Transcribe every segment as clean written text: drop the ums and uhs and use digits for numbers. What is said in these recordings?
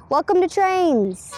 Welcome to Trainz.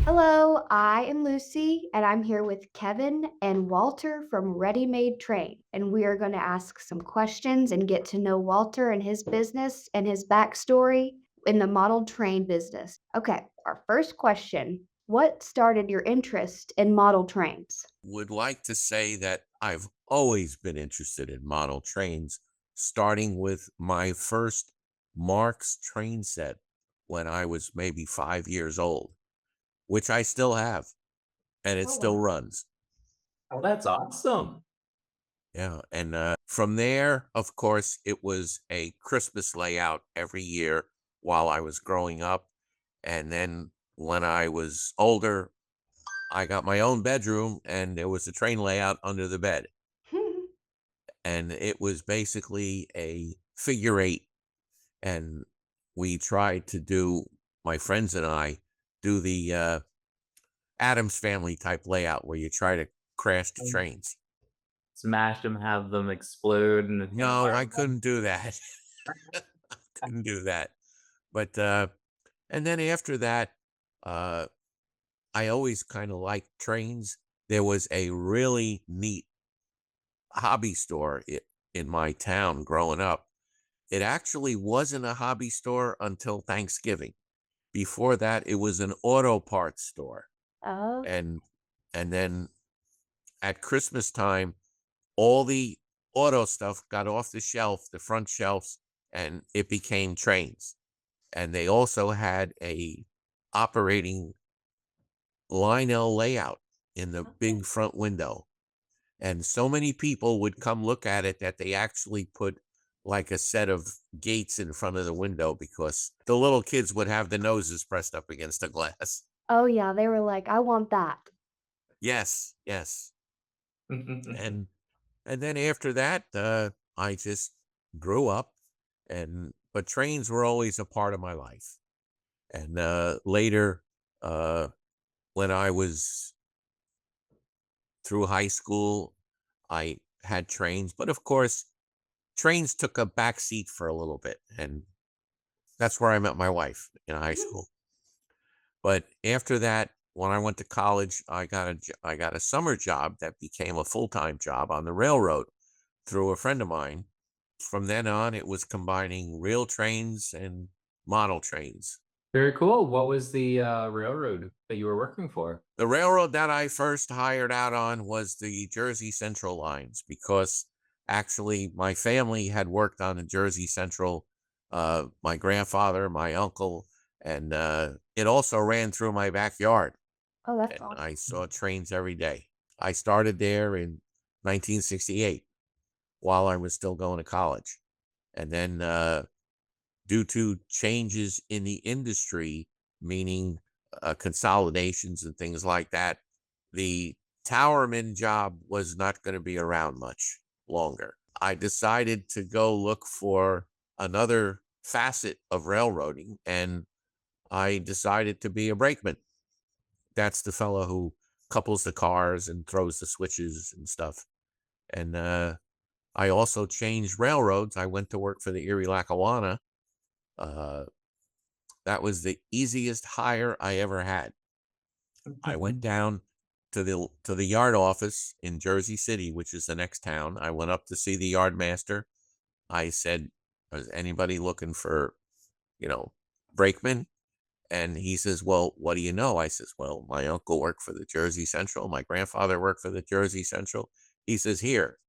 Hello, I am Lucy, and I'm here with Kevin and Walter from Ready Made Train. And we are going to ask some questions and get to know Walter and his business and his backstory in the model train business. Okay, our first question. What started your interest in model trains? Would like to say that I've always been interested in model trains, starting with my first Mark's train set when I was maybe 5 years old, which I still have, and it Oh, still wow. runs. Oh, that's awesome. Yeah. And from there, of course, it was a Christmas layout every year while I was growing up. And then when I was older, I got my own bedroom and there was a train layout under the bed. And it was basically a figure eight. And we tried to do, my friends and I, do the Adams Family type layout where you try to crash the trains. Smash them, have them explode, and No, I couldn't do that. Couldn't do that. But and then after that, uh, I always kind of liked trains. There was a really neat hobby store in my town growing up. It actually wasn't a hobby store until Thanksgiving. Before that, it was an auto parts store. Oh, And then at Christmas time, all the auto stuff got off the shelf, the front shelves, and it became trains. And they also had a operating Lionel layout in the big front window. And so many people would come look at it that they actually put like a set of gates in front of the window because the little kids would have the noses pressed up against the glass. oh yeah, they were like, I want that. Yes, yes. And then after that, I just grew up, and but trains were always a part of my life. And later, uh, when I was through high school, I had trains, but of course, trains took a back seat for a little bit, and that's where I met my wife in high school. But after that, when I went to college, I got a summer job that became a full-time job on the railroad through a friend of mine. From then on, it was combining real trains and model trains. Very cool. What was the railroad that you were working for? The railroad that I first hired out on was the Jersey Central lines because actually my family had worked on the Jersey Central. My grandfather, my uncle, and it also ran through my backyard. Oh, that's And awesome. I saw trains every day. I started there in 1968 while I was still going to college. And then due to changes in the industry, meaning consolidations and things like that, the towerman job was not going to be around much longer. I decided to go look for another facet of railroading, and I decided to be a brakeman. That's the fellow who couples the cars and throws the switches and stuff. And I also changed railroads. I went to work for the Erie Lackawanna. Uh, that was the easiest hire I ever had. I went down to the yard office in Jersey City, which is the next town. I went up to see the yard master. I said, "Is anybody looking for, you know, brakeman?" And he says, "Well, what do you know?" I says, "Well, my uncle worked for the Jersey Central. My grandfather worked for the Jersey Central." He says, "Here,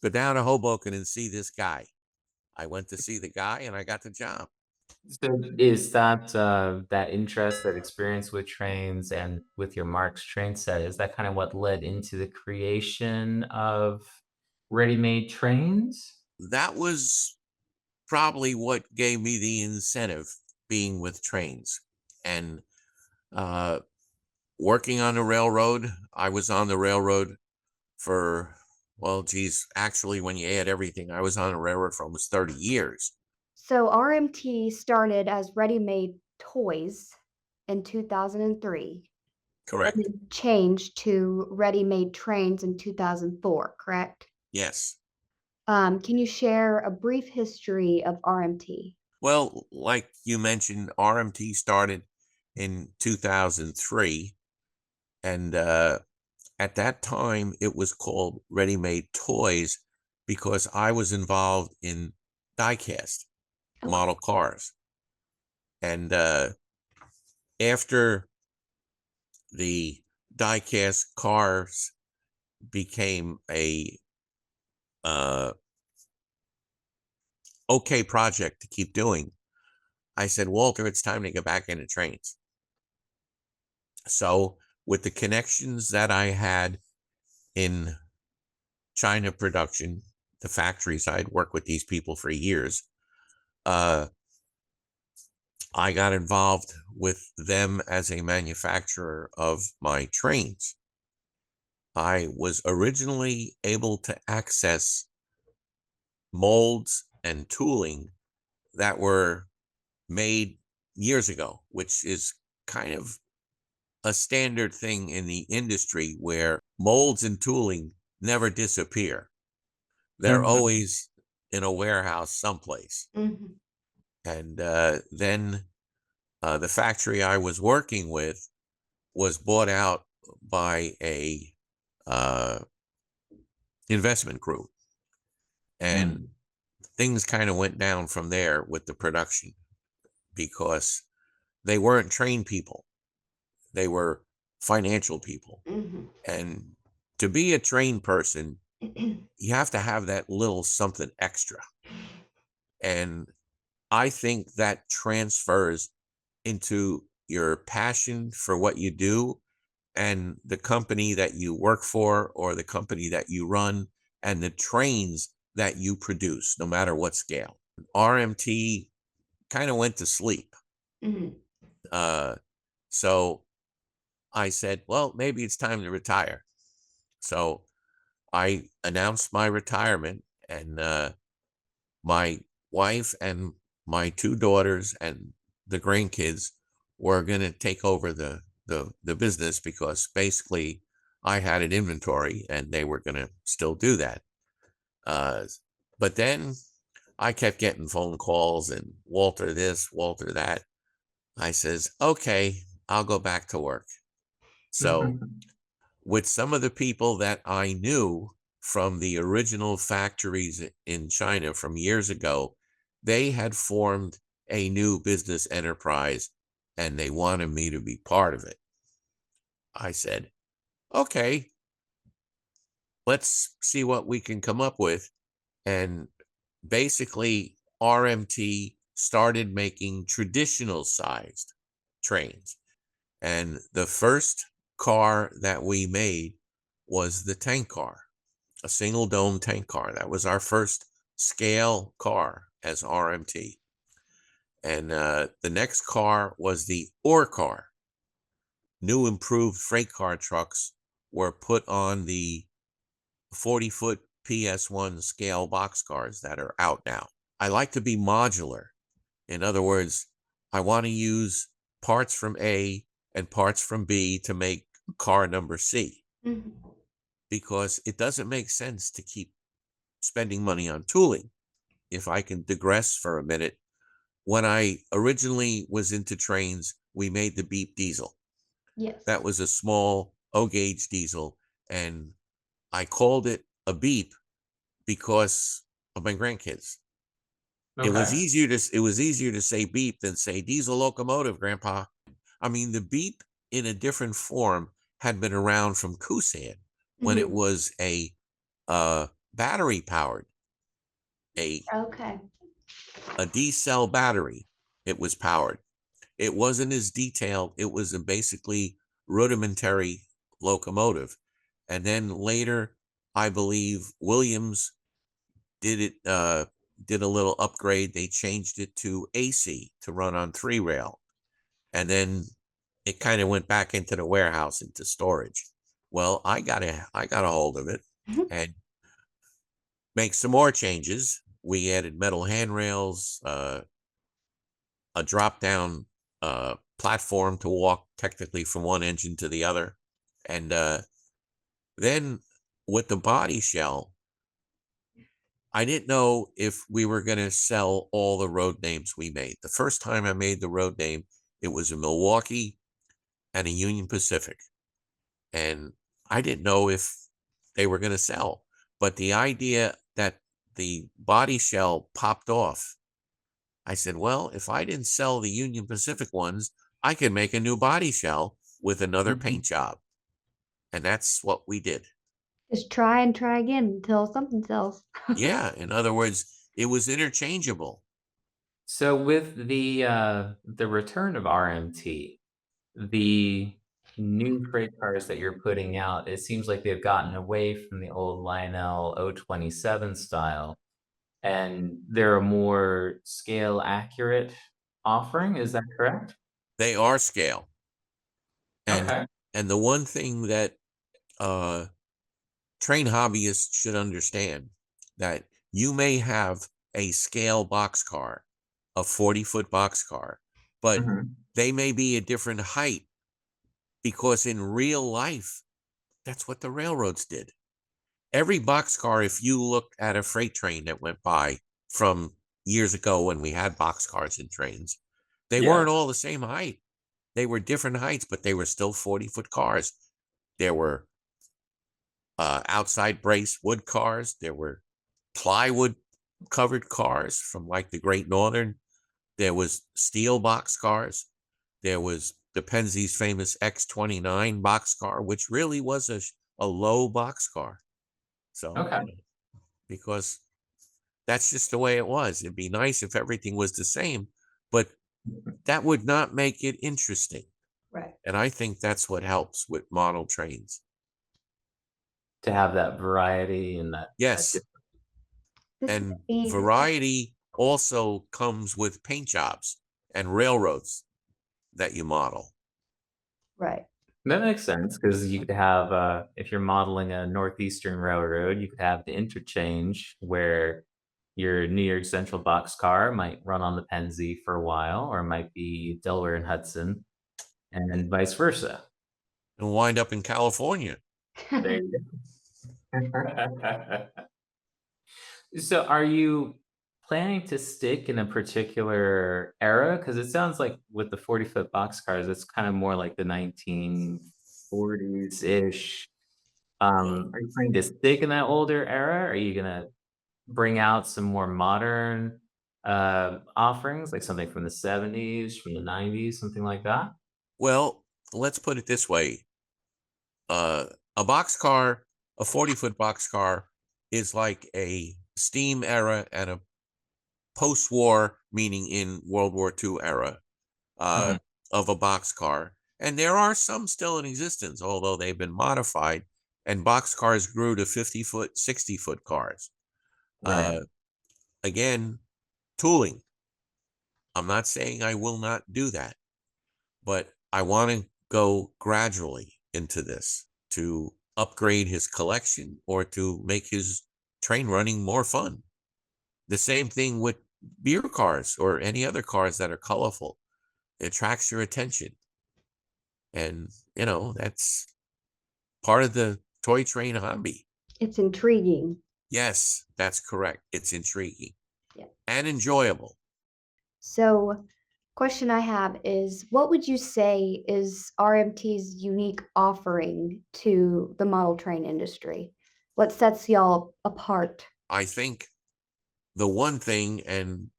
go down to Hoboken and see this guy." I went to see the guy and I got the job. So is that that interest, that experience with trains and with your Mark's train set, is that kind of what led into the creation of ready-made trains? That was probably what gave me the incentive being with trains and uh, working on the railroad. I was on the railroad for, well, geez, actually, when you add everything, I was on the railroad for almost 30 years. So RMT started as ready-made toys in 2003 and Correct. then changed to ready-made trains in 2004, correct? Yes. Can you share a brief history of RMT? Well, like you mentioned, RMT started in 2003, and at that time it was called Ready Made Toys because I was involved in diecast Okay. model cars. And after the diecast cars became a uh, okay project to keep doing, I said, Walter, it's time to get back into trains. So, with the connections that I had in China production, the factories, I'd worked with these people for years. Uh, I got involved with them as a manufacturer of my trains. I was originally able to access molds and tooling that were made years ago, which is kind of a standard thing in the industry where molds and tooling never disappear. They're Mhm. always in a warehouse someplace. Mhm. And then the factory I was working with was bought out by a uh, investment group, and Mm. things kind of went down from there with the production because they weren't trained people; they were financial people. Mhm. And to be a trained person, you have to have that little something extra. And I think that transfers into your passion for what you do and the company that you work for or the company that you run and the trains that you produce, no matter what scale. RMT kind of went to sleep. Mhm. Uh, so I said, well, maybe it's time to retire. So I announced my retirement, and my wife and my two daughters and the grandkids were going to take over the business because basically I had an inventory and they were going to still do that. Uh, but then I kept getting phone calls and Walter this, Walter that. I says, okay, I'll go back to work. So with some of the people that I knew from the original factories in China from years ago, they had formed a new business enterprise and they wanted me to be part of it. I said, okay, let's see what we can come up with. And basically, RMT started making traditional sized trains. And the first car that we made was the tank car, a single dome tank car. That was our first scale car as RMT. And the next car was the ore car. New improved freight car trucks were put on the 40-foot PS1 scale boxcars that are out now. I like to be modular. In other words, I want to use parts from A and parts from B to make car number C Mhm. because it doesn't make sense to keep spending money on tooling. If I can digress for a minute, when I originally was into trains, we made the beep diesel. That Yes. was a small O gauge diesel, and I called it a beep because of my grandkids. Okay. It was easier to say beep than say diesel locomotive, Grandpa. I mean, the beep in a different form had been around from Kusan when it Mhm. was a battery powered, a Okay. a D cell battery. It was powered. It wasn't as detailed. It was a basically rudimentary locomotive. And then later, I believe Williams did it did a little upgrade. They changed it to AC to run on 3 rail. And then it kind of went back into the warehouse into storage. Well, I got a hold of it Mhm. and make some more changes. We added metal handrails, a drop down platform to walk technically from one engine to the other. And then with the body shell, I didn't know if we were going to sell all the road names we made. The first time I made the road name, it was a Milwaukee and a Union Pacific. And I didn't know if they were going to sell. But the idea that the body shell popped off, I said, well, if I didn't sell the Union Pacific ones, I could make a new body shell with another Mhm. paint job. And that's what we did. Just try and try again until something sells. Yeah. In other words, it was interchangeable. So with the return of RMT, the new freight cars that you're putting out, it seems like they've gotten away from the old Lionel 027 style, and they're a more scale accurate offering. Is that correct? They are scale. And Okay. and the one thing that uh train hobbyists should understand, that you may have a scale boxcar, a 40-foot boxcar, but Mhm. they may be a different height, because in real life, that's what the railroads did. Every boxcar, if you looked at a freight train that went by from years ago when we had boxcars and trains, they Yeah. weren't all the same height. They were different heights, but they were still 40-foot cars. There were outside brace wood cars. There were plywood covered cars from like the Great Northern. There was steel box cars. There was the Penzie's famous X29 box car, which really was a low box car. So, Okay. because that's just the way it was. It'd be nice if everything was the same, but that would not make it interesting. Right. And I think that's what helps with model trains. To have that variety and that Yes. different. This And might be variety also comes with paint jobs and railroads that you model. right. That makes sense because you could have, if you're modeling a Northeastern Railroad, you could have the interchange where your New York Central boxcar might run on the Pennsy for a while, or it might be Delaware and Hudson, and vice versa. And wind up in California. There you go. So, are you planning to stick in a particular era? Because it sounds like with the 40-foot boxcars, it's kind of more like the 1940s-ish. Are you planning to stick in that older era? Are you gonna bring out some more modern, offerings, like something from the '70s, from the '90s, something like that? Well, let's put it this way. Uh, a boxcar, a 40-foot boxcar, is like a steam era and a post-war, meaning in World War II era, uh, Mhm. of a boxcar. And there are some still in existence, although they've been modified. And boxcars grew to 50-foot, 60-foot cars. Right. Uh, Again, tooling. I'm not saying I will not do that, but I want to go gradually into this to upgrade his collection or to make his train running more fun. The same thing with beer cars or any other cars that are colorful. It attracts your attention. And, that's part of the toy train hobby. It's intriguing. Yes, that's correct. It's intriguing Yeah. and enjoyable. So, question I have is what would you say is RMT's unique offering to the model train industry? What sets y'all apart? I think the one thing, and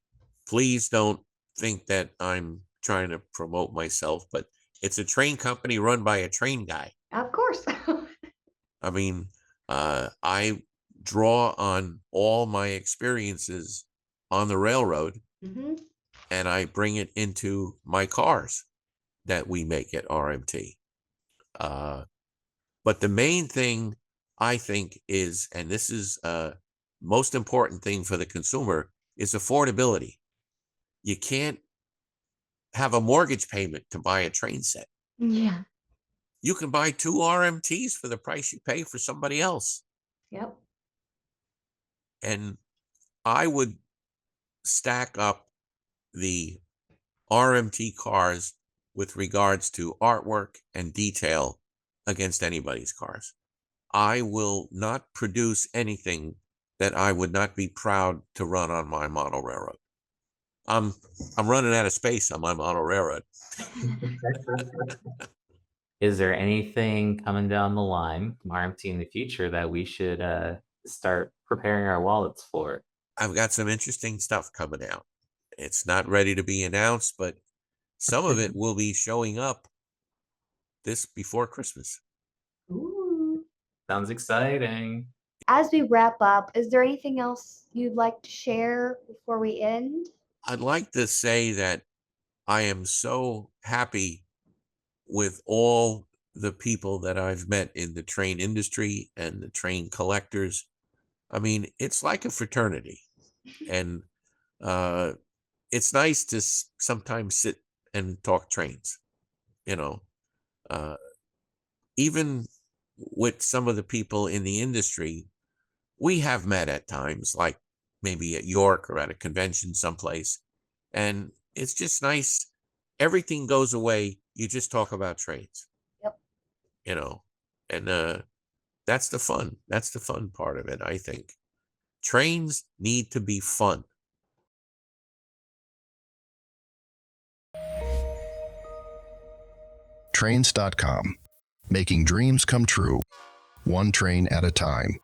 please don't think that I'm trying to promote myself, but it's a train company run by a train guy. Of course. I mean, I draw on all my experiences on the railroad hmm and I bring it into my cars that we make at RMT. Uh, but the main thing I think is, and this is most important thing for the consumer, is affordability. You can't have a mortgage payment to buy a train set. Yeah. You can buy 2 RMTs for the price you pay for somebody else. Yep. And I would stack up the RMT cars with regards to artwork and detail against anybody's cars. I will not produce anything that I would not be proud to run on my model railroad. I'm running out of space on my model railroad. Is there anything coming down the line from RMT in the future that we should start preparing our wallets for? I've got some interesting stuff coming out. It's not ready to be announced, but some of it will be showing up this before Christmas. Ooh. Sounds exciting. As we wrap up, is there anything else you'd like to share before we end? I'd like to say that I am so happy with all the people that I've met in the train industry and the train collectors. I mean, it's like a fraternity. And uh, it's nice to sometimes sit and talk trains, you know. Uh, Even with some of the people in the industry, we have met at times, like maybe at York or at a convention someplace. And it's just nice. Everything goes away. You just talk about trains, Yep. you know, and that's the fun. That's the fun part of it, I think. Trains need to be fun. Trainz.com, making dreams come true, one train at a time.